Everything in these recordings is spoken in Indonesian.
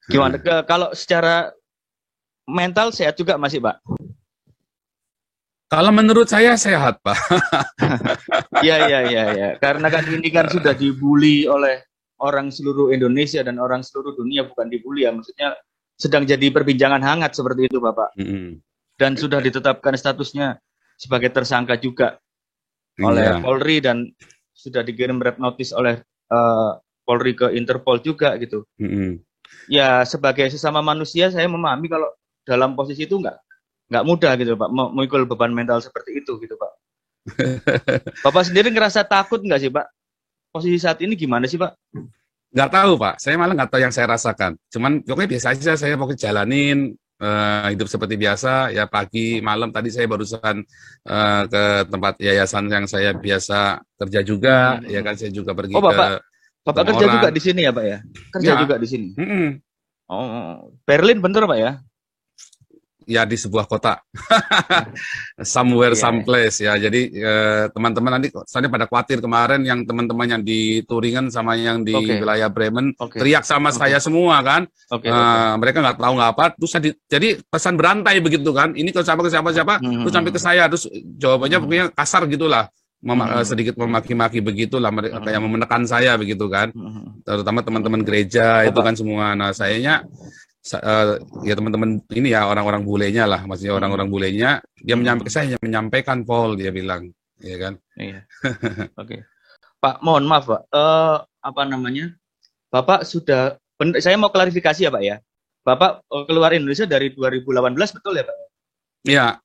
Gimana kalau secara mental sehat juga masih, Pak? Kalau menurut saya sehat, Pak. Iya. Karena kan ini kan sudah dibully oleh orang seluruh Indonesia dan orang seluruh dunia, bukan dibully ya, maksudnya sedang jadi perbincangan hangat seperti itu, Bapak. Dan sudah ditetapkan statusnya sebagai tersangka juga oleh Iya. Polri dan sudah dikirim red notice oleh Polri ke Interpol juga gitu. Ya sebagai sesama manusia saya memahami kalau dalam posisi itu nggak mudah gitu Pak, memikul beban mental seperti itu gitu Pak. Bapak sendiri ngerasa takut nggak sih Pak? Posisi saat ini gimana sih Pak? Nggak tahu Pak, saya malah nggak tahu yang saya rasakan. Cuman pokoknya biasa aja, saya pokoknya jalanin hidup seperti biasa. Ya pagi, malam tadi saya barusan ke tempat yayasan yang saya biasa kerja juga. Ya kan saya juga pergi ke Bapak kerja orang. juga di sini ya Pak ya? Kerja Ya. juga di sini. Oh, Berlin bener Pak ya? Ya di sebuah kota, somewhere, someplace ya. Jadi teman-teman nanti, soalnya pada khawatir kemarin yang teman-teman yang di Turingen sama yang di wilayah Bremen teriak sama saya semua kan. Mereka nggak tahu nggak apa. Terus jadi pesan berantai begitu kan. Ini ke siapa terus sampai ke saya. Terus jawabannya pokoknya kasar gitulah. Sedikit memaki-maki begitulah, mereka kayak menekan saya begitu kan. Terutama teman-teman gereja itu kan semua. Nah sayanya ya teman-teman ini ya orang-orang bulenya lah, maksudnya orang-orang bulenya dia menyampaikan Paul, dia bilang, ya kan. Iya. Pak, mohon maaf Pak, apa namanya, Bapak sudah, saya mau klarifikasi ya Pak ya, Bapak keluar Indonesia dari 2018 betul ya Pak? Iya.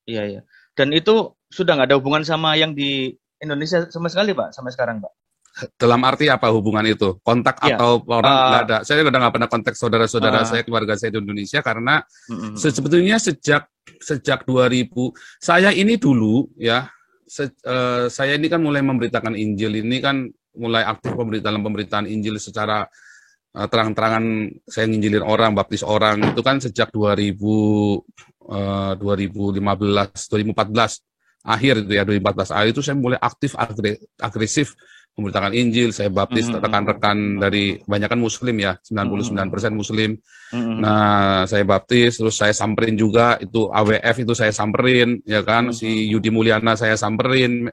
Iya. Dan itu sudah nggak ada hubungan sama yang di Indonesia sama sekali Pak, sampai sekarang Pak? Dalam arti apa hubungan itu? Kontak atau orang? Nggak ada. Saya udah nggak pernah kontak saudara-saudara saya, keluarga saya di Indonesia, karena sebetulnya sejak 2000, saya ini dulu ya, saya ini kan mulai memberitakan Injil, ini kan mulai aktif dalam pemberitaan Injil secara terang-terangan. Saya nginjilin orang, baptis orang, itu kan sejak 2015, 2014 akhir itu ya, 2014 akhir itu saya mulai aktif, agresif memberitakan Injil. Saya baptis rekan-rekan dari kebanyakan Muslim ya, 99% Muslim. Nah, saya baptis, terus saya samperin juga, itu AWF itu saya samperin, ya kan, si Yudi Mulyana saya samperin,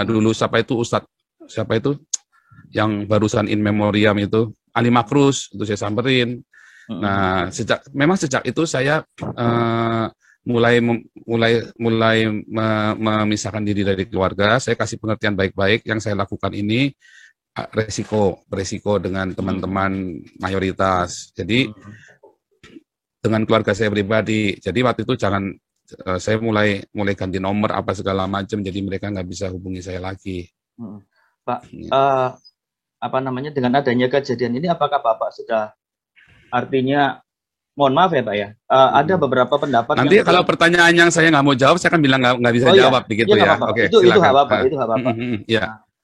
dulu siapa itu yang barusan in memoriam itu, Ali Makrus, itu saya samperin. Nah, memang sejak itu saya mulai memisahkan diri dari keluarga. Saya kasih pengertian baik-baik, yang saya lakukan ini beresiko dengan teman-teman mayoritas. Jadi dengan keluarga saya pribadi. Jadi waktu itu saya mulai ganti nomor apa segala macam. Jadi mereka nggak bisa hubungi saya lagi. Pak, apa namanya, dengan adanya kejadian ini, apakah Bapak sudah, artinya, mohon maaf ya Pak ya, ada beberapa pendapat. Nanti kalau pertanyaan yang saya nggak mau jawab, saya akan bilang nggak bisa jawab, begitu ya. Oke, itu hak Bapak, itu hak Bapak.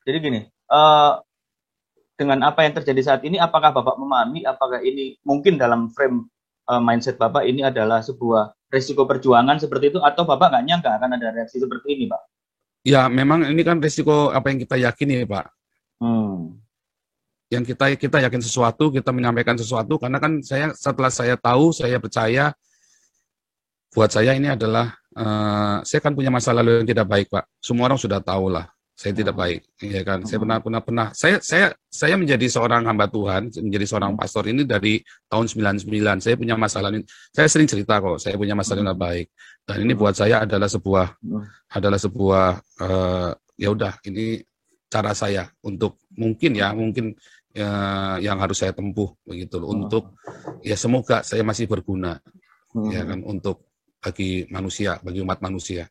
Jadi gini, dengan apa yang terjadi saat ini, apakah Bapak memahami, apakah ini mungkin dalam frame mindset Bapak ini adalah sebuah risiko perjuangan seperti itu, atau Bapak nggak nyangka akan ada reaksi seperti ini, Pak? Ya, memang ini kan risiko apa yang kita yakini, Pak. Yang kita yakin sesuatu, kita menyampaikan sesuatu, karena kan setelah saya tahu, saya percaya, buat saya ini adalah, saya kan punya masa lalu yang tidak baik, Pak. Semua orang sudah tahu lah, saya tidak baik, ya kan. Saya pernah, saya menjadi seorang hamba Tuhan, menjadi seorang pastor ini dari tahun 99. Saya punya masalah ini, saya sering cerita kok, saya punya masalah yang tidak baik. Dan ini buat saya adalah sebuah, ya udah, ini cara saya untuk mungkin yang harus saya tempuh begitu loh, untuk ya semoga saya masih berguna, ya kan, untuk bagi manusia, bagi umat manusia.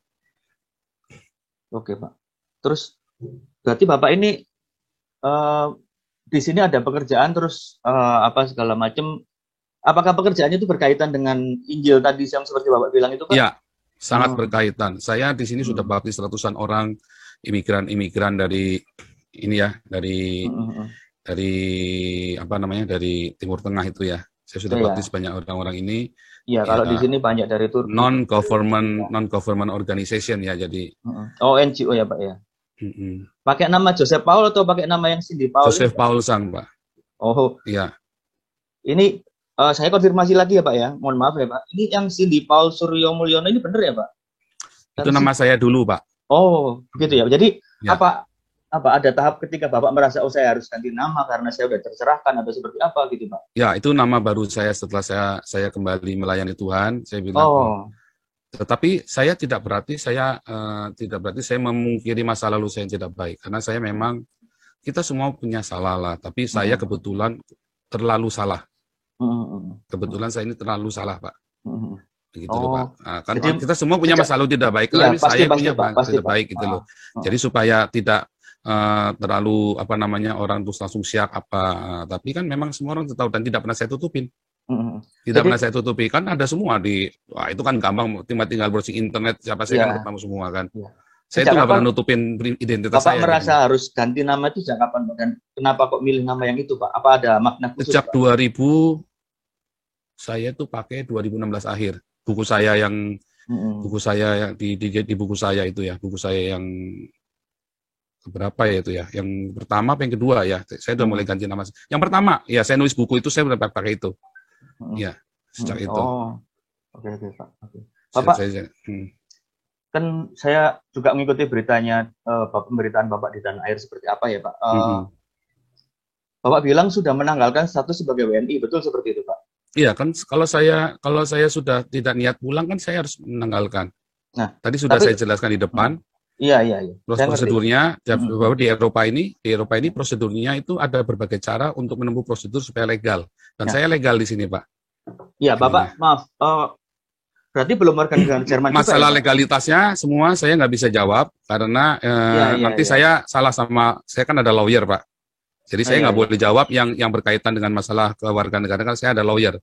Oke Pak. Terus berarti Bapak ini di sini ada pekerjaan, terus apa segala macam. Apakah pekerjaannya itu berkaitan dengan Injil tadi yang seperti Bapak bilang itu Pak? Iya, sangat berkaitan. Saya di sini sudah baptis ratusan orang imigran dari ini ya, dari apa namanya, dari Timur Tengah itu ya. Saya sudah baptis banyak orang-orang ini. Iya, kalau di sini banyak dari Turki. Non-government organization ya, jadi. NGO ya Pak ya. Pakai nama Joseph Paul atau pakai nama yang Cindy Paul? Joseph Paul Sang, Pak. Oh. Iya. Ini saya konfirmasi lagi ya Pak ya, mohon maaf ya Pak. Ini yang Cindy Paul Suryo Mulyono ini benar ya Pak? Itu nama saya dulu Pak. Oh, gitu ya. Jadi ya. apa ada tahap ketika Bapak merasa saya harus ganti nama karena saya sudah tercerahkan atau seperti apa gitu Pak? Ya, itu nama baru saya setelah saya kembali melayani Tuhan. Saya bilang, tetapi saya tidak berarti saya memungkiri masa lalu saya yang tidak baik, karena saya memang kita semua punya salah lah, tapi saya kebetulan terlalu salah. Kebetulan saya ini terlalu salah Pak. Gitu loh Pak. Nah, kan jadi, kita semua punya masa lalu tidak baik, tapi saya punya tidak baik gitu loh. Jadi supaya tidak terlalu orang terus langsung siap tapi kan memang semua orang tahu dan tidak pernah saya tutupin. Tidak pernah saya tutupi, kan ada semua itu kan gampang, tinggal browsing internet, siapa saya kan ketemu semua kan. Saya itu nggak pernah nutupin identitas Bapak saya. Bapak merasa harus ganti nama itu sejak kapan Pak? Dan kenapa kok milih nama yang itu Pak? Apa ada makna khusus? Sejak 2000, saya tuh pakai 2016 akhir. Buku saya yang di buku saya itu ya, buku saya yang berapa ya itu ya? Yang pertama apa yang kedua ya? Saya udah mulai ganti nama. Yang pertama ya saya nulis buku itu saya udah pakai itu. Ya, sejak itu. Oke Pak. Bapak, kan saya juga mengikuti beritanya, pemberitaan Bapak di tanah air seperti apa ya Pak. Bapak bilang sudah menanggalkan status sebagai WNI, betul seperti itu Pak? Iya kan, kalau saya sudah tidak niat pulang kan saya harus menanggalkan. Nah, tadi sudah saya jelaskan di depan. Iya. Prosedurnya bahwa di Eropa ini prosedurnya itu ada berbagai cara untuk menempuh prosedur supaya legal. Dan saya legal di sini Pak. Iya Bapak, maaf. Berarti belum warga negara Jerman. Masalah juga, ya, legalitasnya semua saya nggak bisa jawab karena nanti saya salah saya kan ada lawyer Pak. Jadi saya nggak boleh jawab yang berkaitan dengan masalah kewarganegaraan karena saya ada lawyer.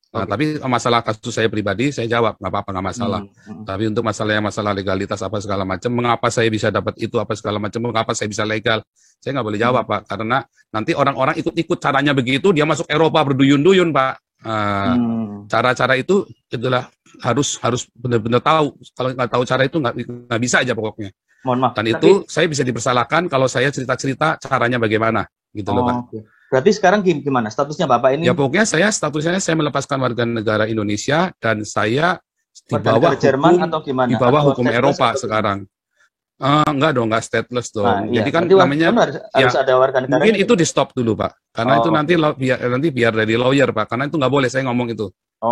Nah, tapi masalah kasus saya pribadi saya jawab nggak apa-apa, nggak masalah. Tapi untuk masalah legalitas apa segala macam, mengapa saya bisa dapat itu apa segala macam, mengapa saya bisa legal, saya nggak boleh jawab Pak. Karena nanti orang-orang ikut-ikut caranya begitu, dia masuk Eropa berduyun-duyun Pak. Cara-cara itu adalah harus benar-benar tahu. Kalau nggak tahu cara itu nggak bisa aja pokoknya. Mohon maaf. Dan itu saya bisa dipersalahkan kalau saya cerita-cerita caranya bagaimana gitu loh Pak. Okay. Berarti sekarang gimana statusnya Bapak ini? Ya pokoknya statusnya saya melepaskan warga negara Indonesia dan saya di bawah Jerman hukum, atau gimana? Di bawah hukum Eropa sekarang. Enggak dong, enggak stateless dong. Iya. Jadi kan berarti namanya harus ada warga negara. Mungkin itu di stop dulu Pak, karena itu nanti biar dari lawyer Pak, karena itu nggak boleh saya ngomong itu.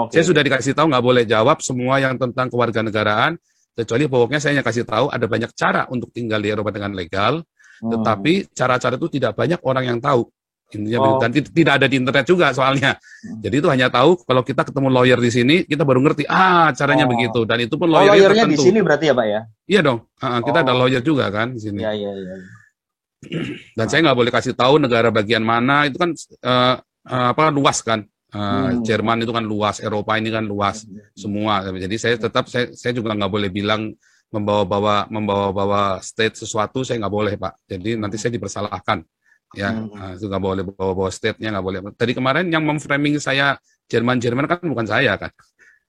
Saya sudah dikasih tahu nggak boleh jawab semua yang tentang kewarganegaraan, kecuali pokoknya saya hanya kasih tahu ada banyak cara untuk tinggal di Eropa dengan legal, tetapi cara-cara itu tidak banyak orang yang tahu. Dan tidak ada di internet juga soalnya. Jadi itu hanya tahu kalau kita ketemu lawyer di sini, kita baru ngerti caranya begitu. Dan itu pun lawyernya di sini berarti ya Pak ya? Iya dong. Kita ada lawyer juga kan di sini. Iya. Dan saya nggak boleh kasih tahu negara bagian mana, itu kan luas kan. Jerman itu kan luas, Eropa ini kan luas semua. Jadi saya juga nggak boleh bilang membawa state sesuatu, saya nggak boleh Pak. Jadi nanti saya dipersalahkan. Ya, itu nggak boleh bawa state-nya, nggak boleh. Tadi kemarin yang memframing saya Jerman kan bukan saya kan.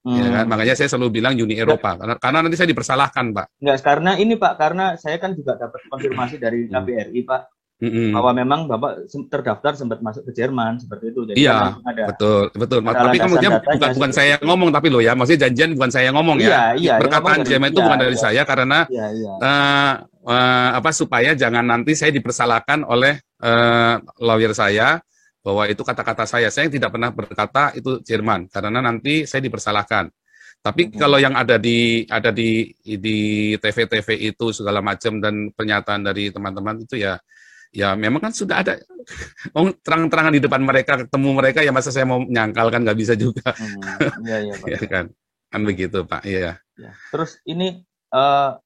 Ya kan, makanya saya selalu bilang Uni Eropa karena nanti saya dipersalahkan Pak. Enggak, karena ini Pak, karena saya kan juga dapat konfirmasi dari KBRI Pak, bahwa memang Bapak terdaftar sempat masuk ke Jerman seperti itu. Jadi iya, betul. Tapi kemudian bukan saya yang ngomong, tapi loh ya, maksudnya janjian bukan saya yang ngomong ya. Perkataan Jerman itu bukan dari saya karena supaya jangan nanti saya dipersalahkan oleh lawyer saya bahwa itu kata-kata saya tidak pernah berkata itu Jerman karena nanti saya dipersalahkan. Tapi kalau yang ada di TV itu segala macam dan pernyataan dari teman-teman itu ya memang kan sudah ada terang-terangan di depan mereka, ketemu mereka, ya masa saya mau menyangkal kan nggak bisa juga. Iya Pak. kan begitu Pak. Iya. Terus ini Pak,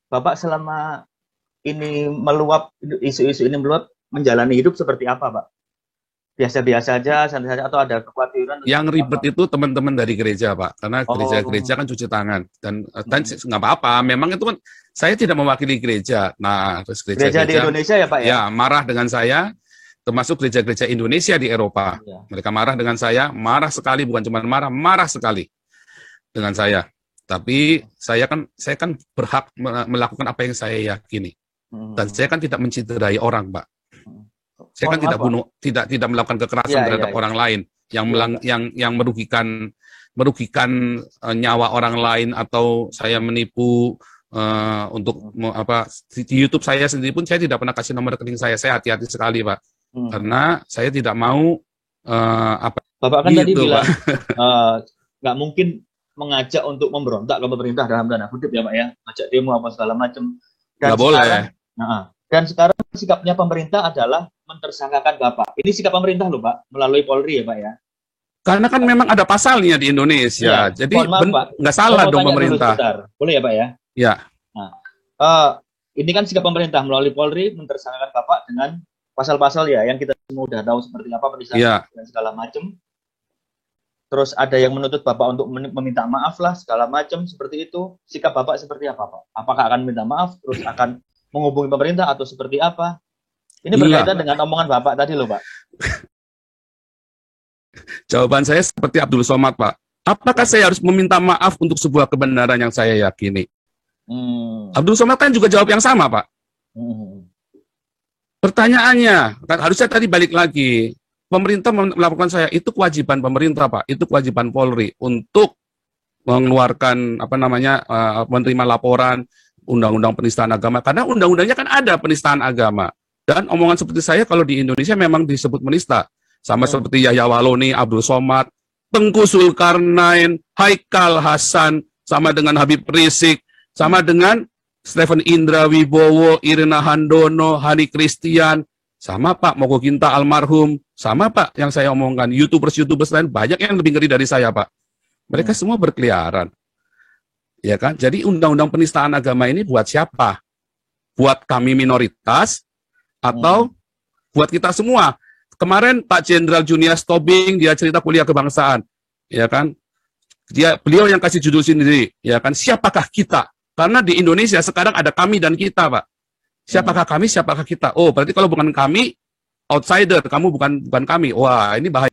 Bapak selama ini isu-isu ini meluap, menjalani hidup seperti apa Pak? Biasa-biasa aja, santai saja, atau ada kekhawatiran? Yang ribet itu teman-teman dari gereja Pak, karena gereja kan cuci tangan dan nggak apa-apa. Memang itu kan saya tidak mewakili gereja. Nah, terus gereja di Indonesia ya Pak ya? Ya, marah dengan saya, termasuk gereja-gereja Indonesia di Eropa. Ya. Mereka marah dengan saya, marah sekali, bukan cuma marah sekali dengan saya. Tapi saya kan berhak melakukan apa yang saya yakini. Dan saya kan tidak menciderai orang Pak. Saya kan tidak bunuh, tidak melakukan kekerasan terhadap orang lain yang merugikan nyawa orang lain, atau saya menipu untuk di YouTube saya sendiri pun saya tidak pernah kasih nomor rekening saya. Saya hati-hati sekali, Pak. Karena saya tidak mau Bapak kan tadi bilang nggak mungkin mengajak untuk memberontak ke pemerintah dalam tanda kutip ya Pak ya, ngajak demo apa segala macam. Nggak boleh. Dan sekarang sikapnya pemerintah adalah mentersangkakan Bapak. Ini sikap pemerintah loh Pak, melalui Polri ya Pak ya. Karena kan memang ada pasalnya di Indonesia, jadi nggak salah dong pemerintah. Boleh ya Pak ya? Ya. Ini kan sikap pemerintah melalui Polri mentersangkakan Bapak dengan pasal-pasal ya, yang kita semua udah tahu seperti apa, penistaan dan segala macam. Terus ada yang menuntut Bapak untuk meminta maaf lah, segala macam seperti itu. Sikap Bapak seperti apa Pak? Apakah akan minta maaf, terus akan menghubungi pemerintah atau seperti apa? Ini berkaitan dengan omongan Bapak tadi loh Pak. Jawaban saya seperti Abdul Somad Pak. Apakah saya harus meminta maaf untuk sebuah kebenaran yang saya yakini? Abdul Somad kan juga jawab yang sama Pak. Pertanyaannya, kan harusnya tadi balik lagi. Pemerintah melakukan saya, itu kewajiban pemerintah Pak, itu kewajiban Polri untuk mengeluarkan menerima laporan undang-undang penistaan agama, karena undang-undangnya kan ada penistaan agama. Dan omongan seperti saya kalau di Indonesia memang disebut menista, sama seperti Yahya Waloni, Abdul Somad, Tengku Zulkarnain, Haikal Hasan, sama dengan Habib Rizik, sama dengan Stephen Indra Wibowo, Irina Handono, Hani Christian, sama Pak Moko Ginta almarhum, sama Pak yang saya omongkan, YouTubers lain banyak yang lebih ngeri dari saya Pak. Mereka semua berkeliaran. Ya kan? Jadi undang-undang penistaan agama ini buat siapa? Buat kami minoritas atau buat kita semua? Kemarin Pak Jenderal Junias Tobing dia cerita kuliah kebangsaan, ya kan? Beliau yang kasih judul sendiri, ya kan? Siapakah kita? Karena di Indonesia sekarang ada kami dan kita, Pak. Siapakah kami, siapakah kita? Oh, berarti kalau bukan kami, outsider, kamu bukan kami. Wah, ini bahaya.